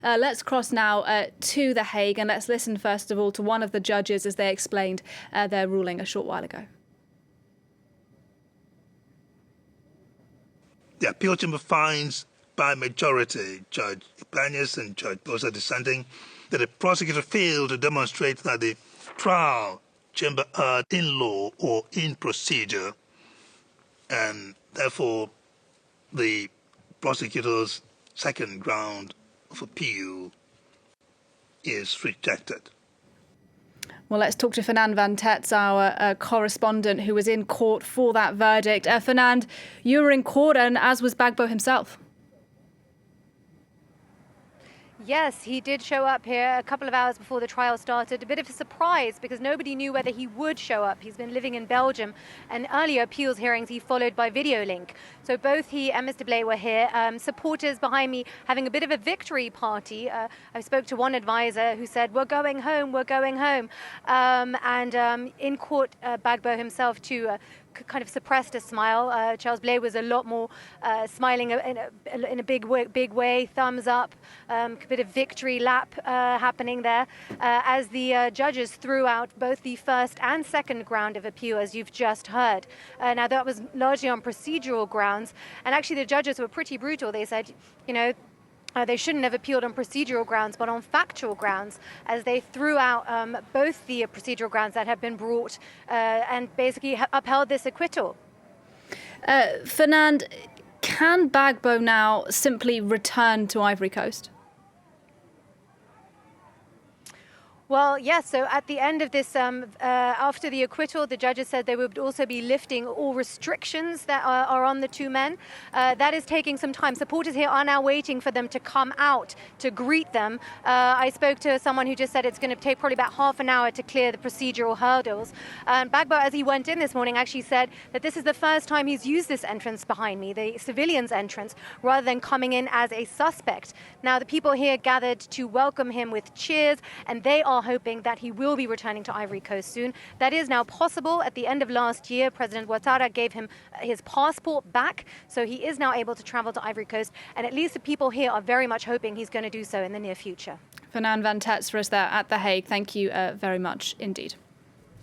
Let's cross now to The Hague, and let's listen first of all to one of the judges as they explained their ruling a short while ago. The appeal chamber finds by majority, Judge Ibanez and Judge Bosa dissenting, that the prosecutor failed to demonstrate that the trial chamber erred in law or in procedure, and therefore the prosecutor's second ground of appeal is rejected. Well, let's talk to Fernande van Tets, our correspondent who was in court for that verdict. Fernande, you were in court, and as was Gbagbo himself. Yes, he did show up here a couple of hours before the trial started. A bit of a surprise because nobody knew whether he would show up. He's been living in Belgium, and earlier appeals hearings he followed by video link. So both he and Mr. Blay were here. Supporters behind me having a bit of a victory party. I spoke to one advisor who said, "We're going home, we're going home." In court, Gbagbo himself too kind of suppressed a smile. Charles Blay was a lot more smiling in a big way, thumbs up, a bit of victory lap happening there as the judges threw out both the first and second ground of appeal, as you've just heard. Now, that was largely on procedural grounds, and actually the judges were pretty brutal. They said, they shouldn't have appealed on procedural grounds, but on factual grounds, as they threw out both the procedural grounds that have been brought and basically upheld this acquittal. Fernande, can Gbagbo now simply return to Ivory Coast? Well, yes. So at the end of this, after the acquittal, the judges said they would also be lifting all restrictions that are on the two men. That is taking some time. Supporters here are now waiting for them to come out to greet them. I spoke to someone who just said it's going to take probably about half an hour to clear the procedural hurdles. Gbagbo, as he went in this morning, actually said that this is the first time he's used this entrance behind me, the civilians' entrance, rather than coming in as a suspect. Now, the people here gathered to welcome him with cheers, and they are hoping that he will be returning to Ivory Coast soon. That is now possible. At the end of last year, President Ouattara gave him his passport back, so he is now able to travel to Ivory Coast, and at least the people here are very much hoping he's going to do so in the near future. Fernande van Tets for us there at The Hague. Thank you very much indeed.